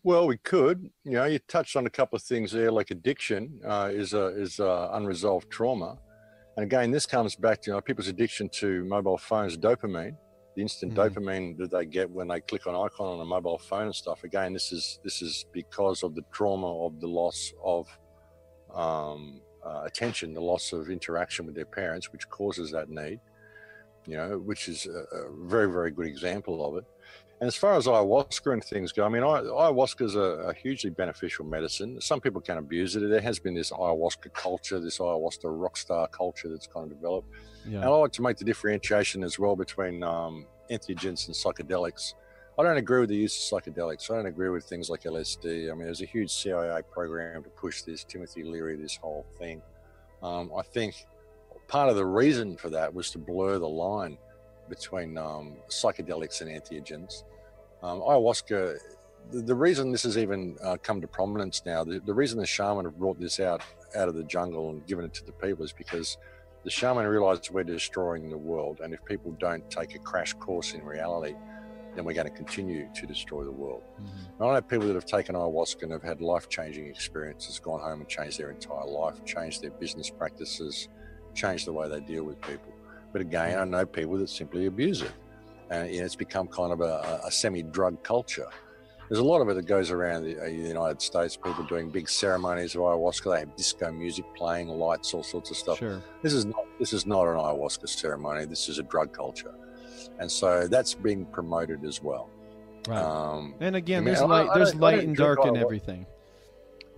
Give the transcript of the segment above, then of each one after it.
Well, we could. You know, you touched on a couple of things there, like addiction is unresolved trauma. And again, this comes back to, people's addiction to mobile phones, dopamine, the instant Hmm. dopamine that they get when they click on an icon on a mobile phone and stuff. Again, this is because of the trauma of the loss of attention, the loss of interaction with their parents, which causes that need. Which is a very, very good example of it. And as far as ayahuasca and things go, I mean, ayahuasca is a hugely beneficial medicine. Some people can abuse it. There has been this ayahuasca culture, this ayahuasca rock star culture that's kind of developed. Yeah. And I like to make the differentiation as well between entheogens and psychedelics. I don't agree with the use of psychedelics. I don't agree with things like LSD. I mean, there's a huge CIA program to push this, Timothy Leary, this whole thing. I think part of the reason for that was to blur the line between psychedelics and entheogens. Ayahuasca, the reason this has even come to prominence now, the reason the shaman have brought this out of the jungle and given it to the people is because the shaman realized we're destroying the world, and if people don't take a crash course in reality, then we're going to continue to destroy the world. Mm-hmm. I know people that have taken ayahuasca and have had life-changing experiences, gone home and changed their entire life, changed their business practices, changed the way they deal with people. But again, I know people that simply abuse it. And it's become kind of a semi-drug culture. There's a lot of it that goes around the United States, people doing big ceremonies of ayahuasca. They have disco music playing, lights, all sorts of stuff. Sure. This is not an ayahuasca ceremony. This is a drug culture. And so that's being promoted as well. Right. And again, there's light and dark in everything.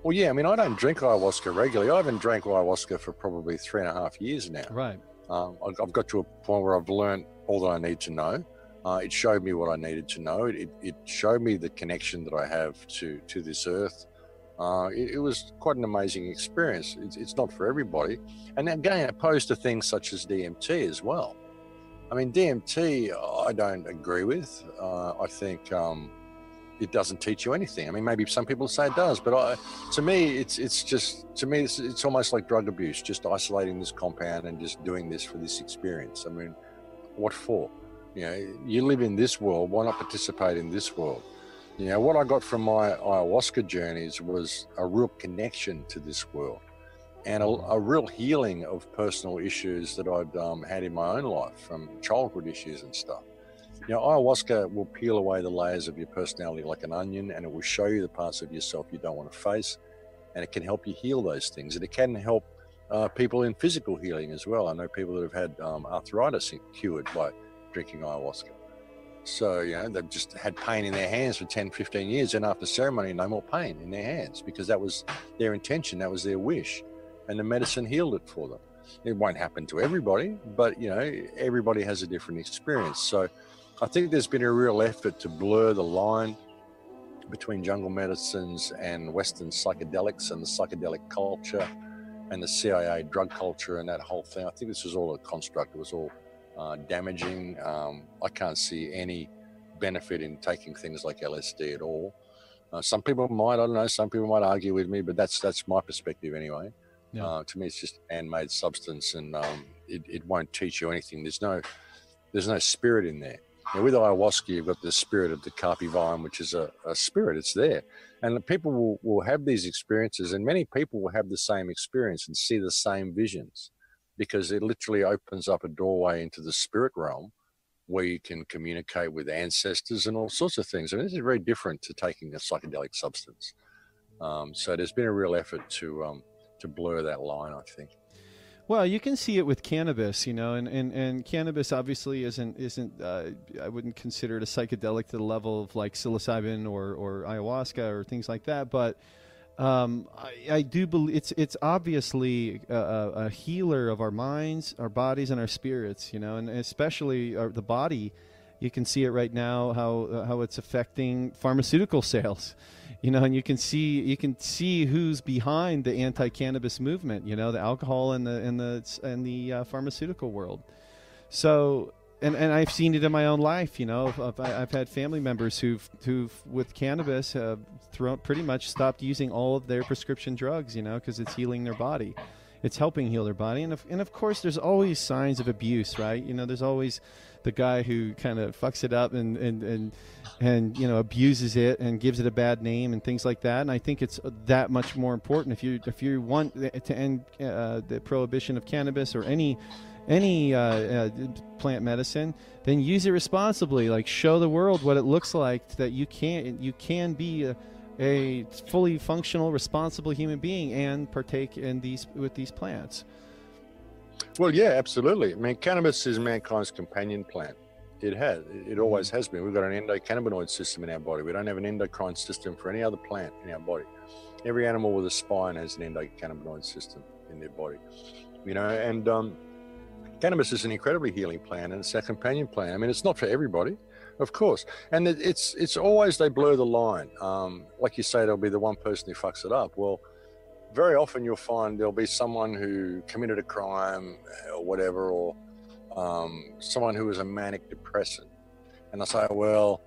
Well, yeah, I mean, I don't drink ayahuasca regularly. I haven't drank ayahuasca for probably 3.5 years now. Right. I've got to a point where I've learned all that I need to know. It showed me what I needed to know. It showed me the connection that I have to this earth. It was quite an amazing experience. It's not for everybody. And again, opposed to things such as DMT as well. I mean, DMT, I don't agree with. I think it doesn't teach you anything. I mean, maybe some people say it does, but to me, it's almost like drug abuse, just isolating this compound and just doing this for this experience. I mean, what for? You live in this world, why not participate in this world? What I got from my ayahuasca journeys was a real connection to this world and a real healing of personal issues that I'd had in my own life, from childhood issues and stuff. Ayahuasca will peel away the layers of your personality like an onion, and it will show you the parts of yourself you don't want to face, and it can help you heal those things. And it can help people in physical healing as well. I know people that have had arthritis cured by drinking ayahuasca. So, they've just had pain in their hands for 10, 15 years, and after ceremony, no more pain in their hands, because that was their intention, that was their wish, and the medicine healed it for them. It won't happen to everybody, but, everybody has a different experience. So I think there's been a real effort to blur the line between jungle medicines and Western psychedelics and the psychedelic culture and the CIA drug culture and that whole thing. I think this was all a construct. It was all damaging. I can't see any benefit in taking things like LSD at all. Some people might, I don't know, some people might argue with me, but that's my perspective anyway. Yeah. To me, it's just a man-made substance, and it won't teach you anything. There's no spirit in there. With ayahuasca, you've got the spirit of the carpe vine, which is a spirit. It's there. And the people will have these experiences, and many people will have the same experience and see the same visions, because it literally opens up a doorway into the spirit realm where you can communicate with ancestors and all sorts of things. And this is very different to taking a psychedelic substance. So there's been a real effort to blur that line, I think. Well, you can see it with cannabis, and cannabis obviously isn't I wouldn't consider it a psychedelic to the level of like psilocybin or ayahuasca or things like that, but I do believe it's obviously a healer of our minds, our bodies, and our spirits, and especially the body. You can see it right now how it's affecting pharmaceutical sales, and you can see who's behind the anti-cannabis movement, the alcohol and the pharmaceutical world. So, and I've seen it in my own life, I've had family members who've with cannabis have pretty much stopped using all of their prescription drugs, because it's healing their body. it's helping heal their body. And of course, there's always signs of abuse, right? You know, there's always the guy who kind of fucks it up and you know, abuses it and gives it a bad name and things like that. And I think it's that much more important if you want to end the prohibition of cannabis or any plant medicine, then use it responsibly. Like, show the world what it looks like, that you can be a fully functional, responsible human being and partake in with these plants. Well, yeah, absolutely. I mean, cannabis is mankind's companion plant. It always has been. We've got an endocannabinoid system in our body. We don't have an endocrine system for any other plant in our body. Every animal with a spine has an endocannabinoid system in their body, you know, and cannabis is an incredibly healing plant, and it's our companion plant. I mean, it's not for everybody, of course. And it's always, they blur the line. Like you say, there'll be the one person who fucks it up. Well, very often you'll find there'll be someone who committed a crime or whatever, or someone who was a manic depressant. And I say, well,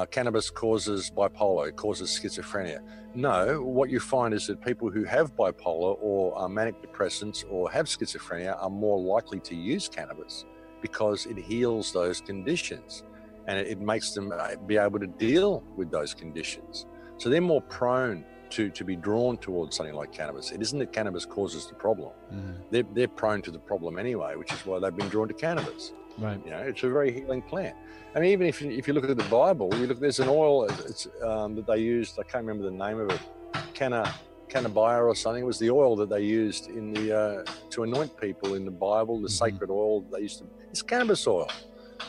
cannabis causes bipolar, it causes schizophrenia. No, what you find is that people who have bipolar or are manic depressants or have schizophrenia are more likely to use cannabis because it heals those conditions and it makes them be able to deal with those conditions. So they're more prone to be drawn towards something like cannabis. It isn't that cannabis causes the problem. They're prone to the problem anyway, which is why they've been drawn to cannabis. Right. You know, it's a very healing plant. I mean, even if you look at the Bible, there's an oil that they used. I can't remember the name of it. Cannabis or something. It was the oil that they used in the to anoint people in the Bible. The sacred oil they used to. It's cannabis oil.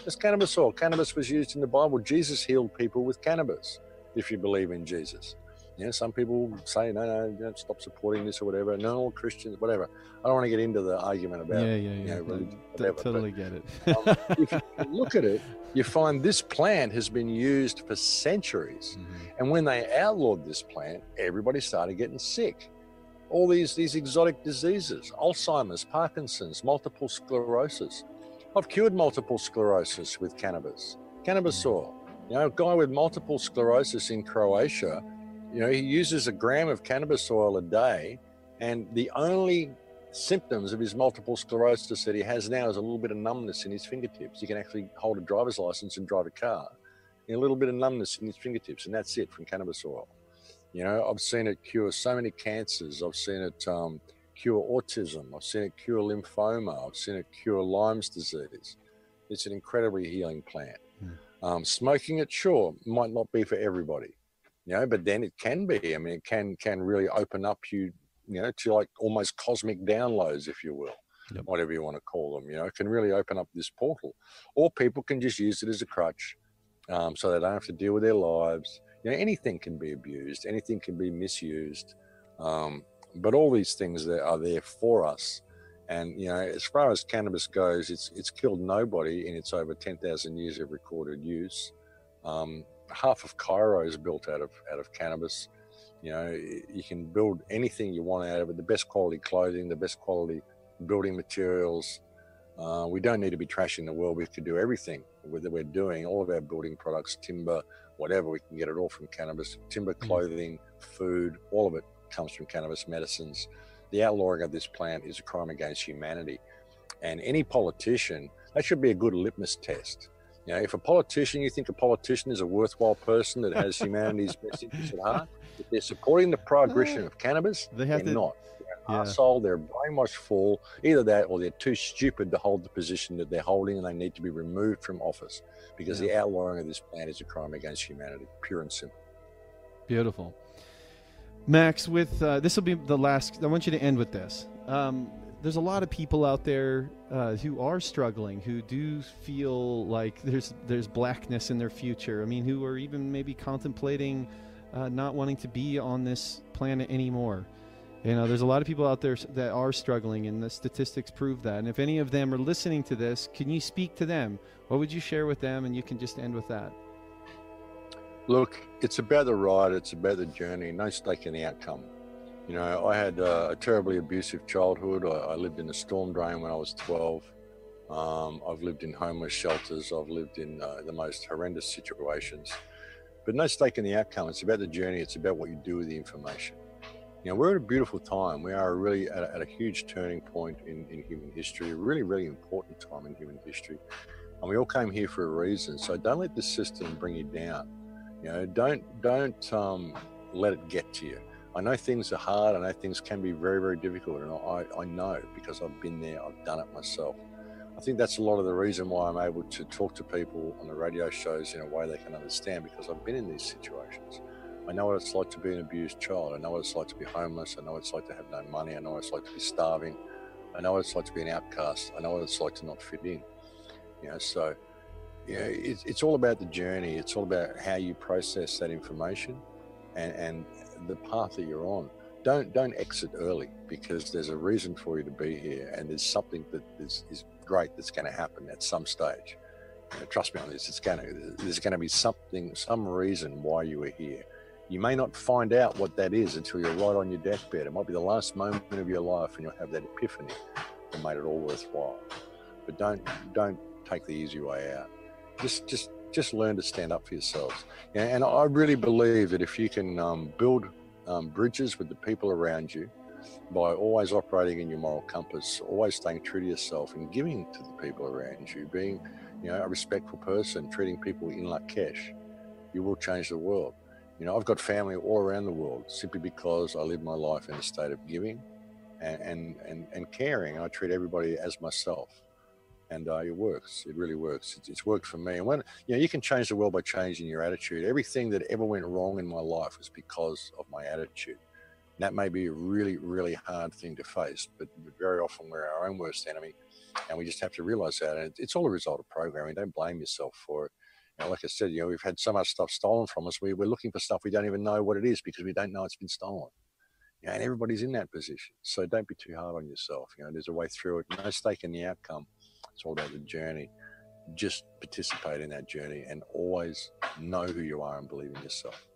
It's cannabis oil. Cannabis was used in the Bible. Jesus healed people with cannabis. If you believe in Jesus. You know, some people say, no, stop supporting this or whatever. No, all Christians, whatever. I don't want to get into the argument about religion, whatever. Totally get it. If you look at it, you find this plant has been used for centuries. And when they outlawed this plant, everybody started getting sick. All these exotic diseases, Alzheimer's, Parkinson's, multiple sclerosis. I've cured multiple sclerosis with cannabis oil. You know, a guy with multiple sclerosis in Croatia, you know, he uses a gram of cannabis oil a day, and the only symptoms of his multiple sclerosis that he has now is a little bit of numbness in his fingertips. He can actually hold a driver's license and drive a car. And a little bit of numbness in his fingertips, and that's it from cannabis oil. You know, I've seen it cure so many cancers. I've seen it cure autism. I've seen it cure lymphoma. I've seen it cure Lyme's disease. It's an incredibly healing plant. Smoking it, sure, might not be for everybody. You know, but then it can be. I mean, it can really open up you know, to like almost cosmic downloads, if you will, whatever you want to call them. You know, it can really open up this portal. Or people can just use it as a crutch, so they don't have to deal with their lives. You know, anything can be abused, anything can be misused, but all these things that are there for us. And you know, as far as cannabis goes, it's killed nobody in its over 10,000 years of recorded use. Half of Cairo is built out of cannabis. You know, you can build anything you want out of it, the best quality clothing, the best quality building materials. We don't need to be trashing the world. We can do everything that we're doing. All of our building products, timber, whatever, we can get it all from cannabis. Timber, clothing, food, all of it comes from cannabis. Medicines. The outlawing of this plant is a crime against humanity. And any politician, that should be a good litmus test. You know, if you think a politician is a worthwhile person that has humanity's best interests at heart, if they're supporting the progression of cannabis, they're not. They're an arsehole, they're a brainwashed fool. Either that or they're too stupid to hold the position that they're holding, and they need to be removed from office because the outlawing of this plant is a crime against humanity, pure and simple. Beautiful. Max, with this will be the last. I want you to end with this. There's a lot of people out there who are struggling, who do feel like there's blackness in their future. I mean, who are even maybe contemplating not wanting to be on this planet anymore. You know, there's a lot of people out there that are struggling, and the statistics prove that. And if any of them are listening to this, can you speak to them? What would you share with them? And you can just end with that. Look, it's about the ride. It's about the journey. No stake in the outcome. You know, I had a terribly abusive childhood. I lived in a storm drain when I was 12. I've lived in homeless shelters. I've lived in the most horrendous situations. But no stake in the outcome. It's about the journey. It's about what you do with the information. We're at a beautiful time. We are really at a huge turning point in human history, a really, really important time in human history. And we all came here for a reason. So don't let the system bring you down. Don't let it get to you. I know things are hard. I know things can be very, very difficult. And I know because I've been there, I've done it myself. I think that's a lot of the reason why I'm able to talk to people on the radio shows in a way they can understand, because I've been in these situations. I know what it's like to be an abused child. I know what it's like to be homeless. I know what it's like to have no money. I know what it's like to be starving. I know what it's like to be an outcast. I know what it's like to not fit in. So it's all about the journey. It's all about how you process that information and the path that you're on. Don't exit early, because there's a reason for you to be here, and there's something that is great that's going to happen at some stage. Trust me on this. There's going to be some reason why you are here. You may not find out what that is until you're right on your deathbed. It might be the last moment of your life, and you'll have that epiphany that made it all worthwhile. But don't take the easy way out. Just learn to stand up for yourselves. And I really believe that if you can build bridges with the people around you by always operating in your moral compass, always staying true to yourself and giving to the people around you, being a respectful person, treating people in lakesh, you will change the world. I've got family all around the world simply because I live my life in a state of giving and caring. I treat everybody as myself. And it works. It really works. It's worked for me. And when you can change the world by changing your attitude. Everything that ever went wrong in my life was because of my attitude. And that may be a really, really hard thing to face, but very often we're our own worst enemy, and we just have to realize that. And it's all a result of programming. Don't blame yourself for it. Like I said, we've had so much stuff stolen from us. We're looking for stuff we don't even know what it is because we don't know it's been stolen. And everybody's in that position. So don't be too hard on yourself. There's a way through it. No stake in the outcome. It's all about the journey. Just participate in that journey and always know who you are and believe in yourself.